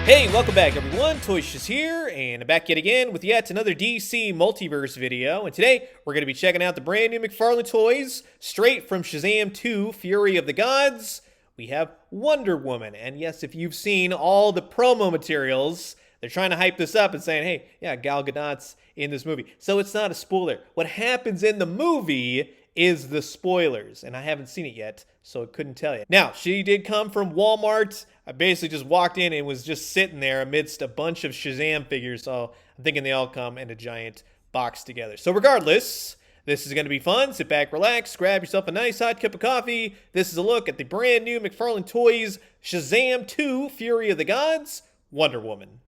Hey, welcome back everyone, Toys Shazam here, and I'm back yet again with yet another DC Multiverse video, and today we're going to be checking out the brand new McFarlane Toys, straight from Shazam 2, Fury of the Gods. We have Wonder Woman, and yes, if you've seen all the promo materials, they're trying to hype this up and saying, hey, yeah, Gal Gadot's in this movie. So it's not a spoiler. What happens in the movie is the spoilers, and I haven't seen it yet, so I couldn't tell you. Now, she did come from Walmart. I basically just walked in and was just sitting there amidst a bunch of Shazam figures, so I'm thinking they all come in a giant box together. So regardless, this is going to be fun. Sit back, relax, grab yourself a nice hot cup of coffee. This is a look at the brand new McFarlane Toys Shazam 2 Fury of the Gods, Wonder Woman.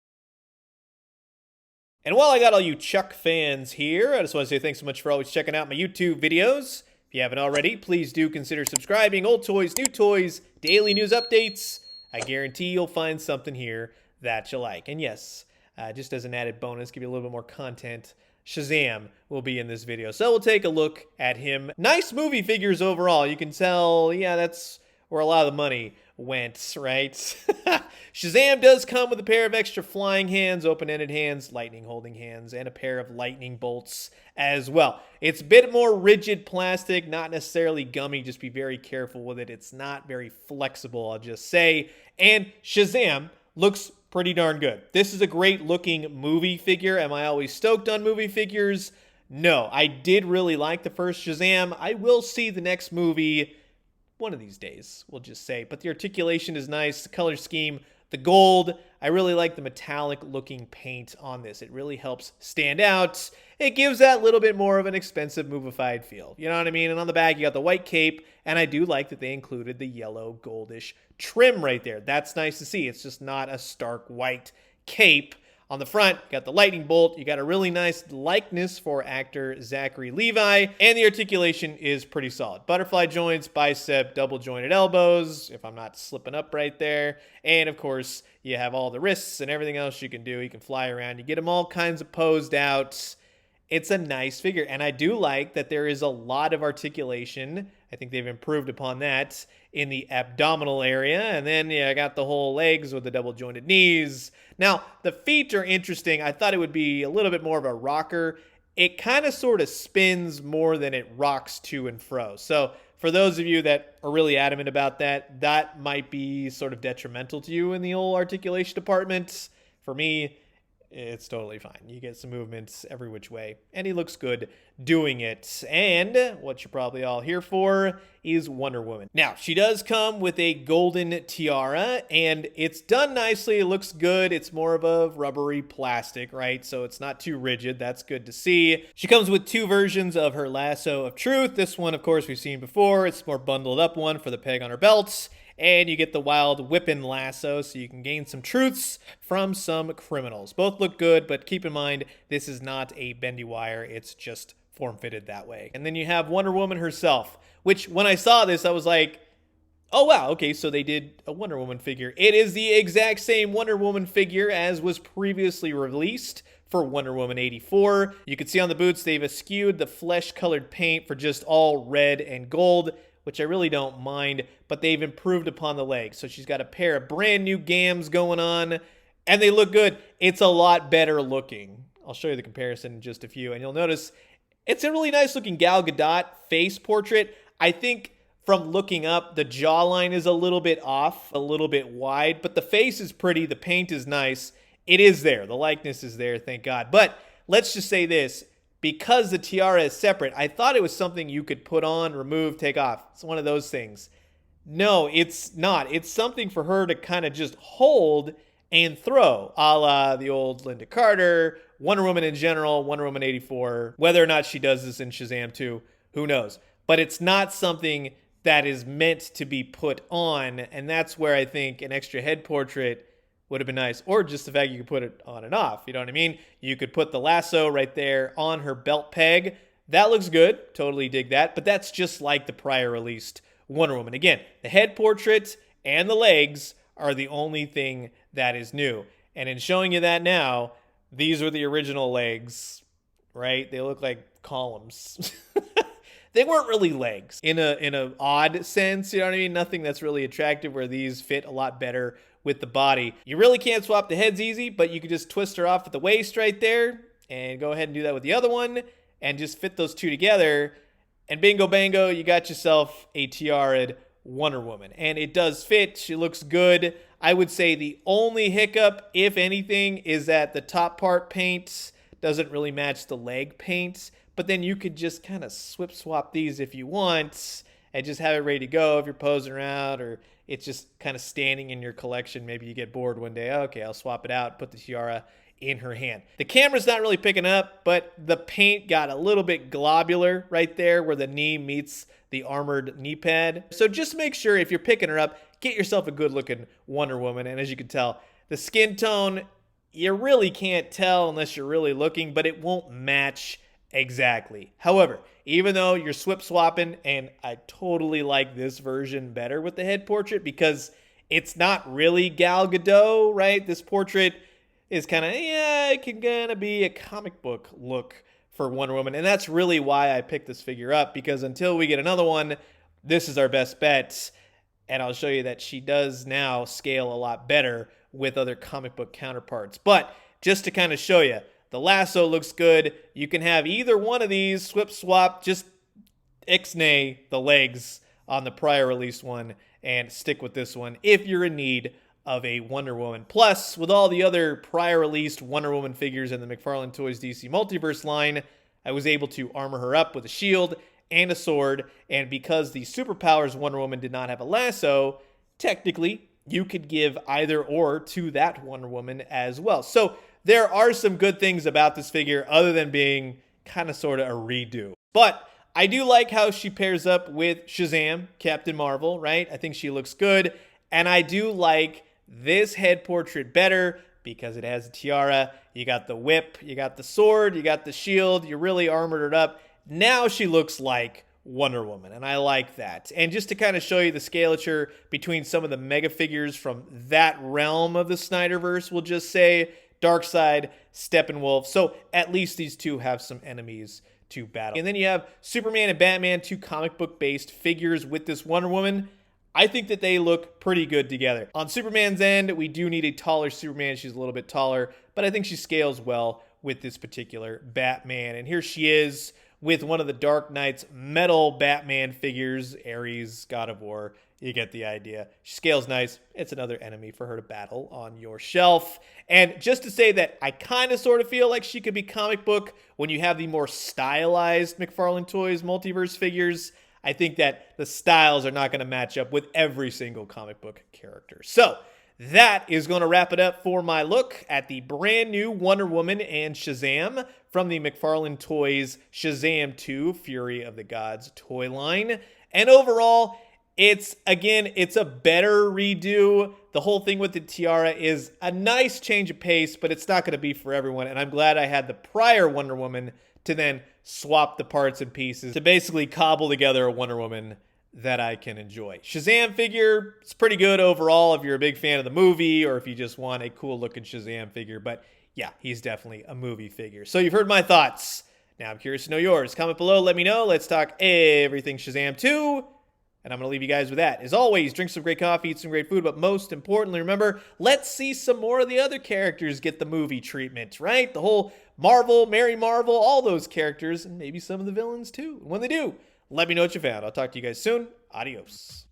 And while I got all you Chuck fans here, I just want to say thanks so much for always checking out my YouTube videos. If you haven't already, please do consider subscribing. Old toys, new toys, daily news updates. I guarantee you'll find something here that you like. And yes, just as an added bonus, give you a little bit more content, Shazam will be in this video. So we'll take a look at him. Nice movie figures overall. You can tell, yeah, that's where a lot of the money went, right? Shazam does come with a pair of extra flying hands, open-ended hands, lightning holding hands, and a pair of lightning bolts as well. It's a bit more rigid plastic, not necessarily gummy. Just be very careful with it. It's not very flexible, I'll just say. And Shazam looks pretty darn good. This is a great looking movie figure. Am I always stoked on movie figures? No, I did really like the first Shazam. I will see the next movie one of these days, we'll just say. But the articulation is nice, the color scheme, the gold. I really like the metallic looking paint on this. It really helps stand out. It gives that little bit more of an expensive movified feel. You know what I mean? And on the back, you got the white cape, and I do like that they included the yellow goldish trim right there. That's nice to see. It's just not a stark white cape. On the front, you got the lightning bolt. You got a really nice likeness for actor Zachary Levi, and the articulation is pretty solid. Butterfly joints, bicep, double jointed elbows, if I'm not slipping up right there. And of course, you have all the wrists and everything else you can do. You can fly around. You get them all kinds of posed out. It's a nice figure, and I do like that there is a lot of articulation. I think they've improved upon that in the abdominal area. And then, yeah, I got the whole legs with the double jointed knees. Now, the feet are interesting. I thought it would be a little bit more of a rocker. It kind of sort of spins more than it rocks to and fro. So for those of you that are really adamant about that, that might be sort of detrimental to you in the whole articulation department. For me, it's totally fine. You get some movements every which way, and he looks good doing it. And what you're probably all here for is Wonder Woman. Now, she does come with a golden tiara, and it's done nicely. It looks good. It's more of a rubbery plastic, right? So it's not too rigid. That's good to see. She comes with two versions of her lasso of truth. This one, of course, we've seen before. It's more bundled up one for the peg on her belt. And you get the wild whipping lasso, so you can gain some truths from some criminals. Both look good, but keep in mind, this is not a bendy wire. It's just form-fitted that way. And then you have Wonder Woman herself, which when I saw this, I was like, oh, wow, okay, so they did a Wonder Woman figure. It is the exact same Wonder Woman figure as was previously released for Wonder Woman 84. You can see on the boots, they've eschewed the flesh-colored paint for just all red and gold, which I really don't mind, but they've improved upon the legs. So she's got a pair of brand new gams going on, and they look good. It's a lot better looking. I'll show you the comparison in just a few, and you'll notice it's a really nice looking Gal Gadot face portrait. I think from looking up, the jawline is a little bit off, a little bit wide, but the face is pretty, the paint is nice. It is there, the likeness is there, thank God. But let's just say this. Because the tiara is separate, I thought it was something you could put on, remove, take off. It's one of those things. No, it's not. It's something for her to kind of just hold and throw, a la the old Linda Carter, Wonder Woman in general, Wonder Woman 84. Whether or not she does this in Shazam 2, who knows? But it's not something that is meant to be put on, and that's where I think an extra head portrait would have been nice, or just the fact you could put it on and off, you know what I mean? You could put the lasso right there on her belt peg. That looks good, totally dig that, but that's just like the prior released Wonder Woman. Again, the head portrait and the legs are the only thing that is new. And in showing you that now, these are the original legs, right? They look like columns. They weren't really legs in a odd sense, you know what I mean? Nothing that's really attractive, where these fit a lot better with the body. You really can't swap the heads easy, but you can just twist her off at the waist right there and go ahead and do that with the other one and just fit those two together. And bingo bango, you got yourself a tiara'd Wonder Woman. And it does fit. She looks good. I would say the only hiccup, if anything, is that the top part paint doesn't really match the leg paint. But then you could just kind of swap these if you want and just have it ready to go if you're posing around or it's just kind of standing in your collection. Maybe you get bored one day. Okay, I'll swap it out, put the tiara in her hand. The camera's not really picking up, but the paint got a little bit globular right there where the knee meets the armored knee pad. So just make sure if you're picking her up, get yourself a good looking Wonder Woman. And as you can tell, the skin tone, you really can't tell unless you're really looking, but it won't match exactly. However, even though you're swapping, and I totally like this version better with the head portrait because it's not really Gal Gadot, right? This portrait is kind of, it can kind of be a comic book look for Wonder Woman. And that's really why I picked this figure up, because until we get another one, this is our best bet. And I'll show you that she does now scale a lot better with other comic book counterparts. But just to kind of show you, the lasso looks good. You can have either one of these, swap, just ixnay the legs on the prior release one and stick with this one if you're in need of a Wonder Woman. Plus, with all the other prior released Wonder Woman figures in the McFarlane Toys DC Multiverse line, I was able to armor her up with a shield and a sword, and because the Superpowers Wonder Woman did not have a lasso, technically, you could give either or to that Wonder Woman as well. So there are some good things about this figure other than being kind of sort of a redo. But I do like how she pairs up with Shazam, Captain Marvel, right? I think she looks good, and I do like this head portrait better because it has a tiara, you got the whip, you got the sword, you got the shield, you really armored it up. Now she looks like Wonder Woman, and I like that. And just to kind of show you the scalature between some of the mega figures from that realm of the Snyderverse, we'll just say Darkseid, Steppenwolf. So at least these two have some enemies to battle. And then you have Superman and Batman, two comic book based figures with this Wonder Woman. I think that they look pretty good together. On Superman's end, we do need a taller Superman. She's a little bit taller, but I think she scales well with this particular Batman. And here she is with one of the Dark Knight's metal Batman figures, Ares, God of War. You get the idea. She scales nice. It's another enemy for her to battle on your shelf. And just to say that I kind of sort of feel like she could be comic book when you have the more stylized McFarlane Toys multiverse figures. I think that the styles are not going to match up with every single comic book character. So that is going to wrap it up for my look at the brand new Wonder Woman and Shazam from the McFarlane Toys Shazam 2 Fury of the Gods toy line. And overall, it's a better redo. The whole thing with the tiara is a nice change of pace, but it's not going to be for everyone. And I'm glad I had the prior Wonder Woman to then swap the parts and pieces to basically cobble together a Wonder Woman that I can enjoy. Shazam figure, it's pretty good overall if you're a big fan of the movie or if you just want a cool looking Shazam figure. But yeah, he's definitely a movie figure. So you've heard my thoughts. Now I'm curious to know yours. Comment below, let me know. Let's talk everything Shazam 2. And I'm going to leave you guys with that. As always, drink some great coffee, eat some great food, but most importantly, remember, let's see some more of the other characters get the movie treatment, right? The whole Marvel, Mary Marvel, all those characters, and maybe some of the villains too. When they do, let me know what you found. I'll talk to you guys soon. Adios.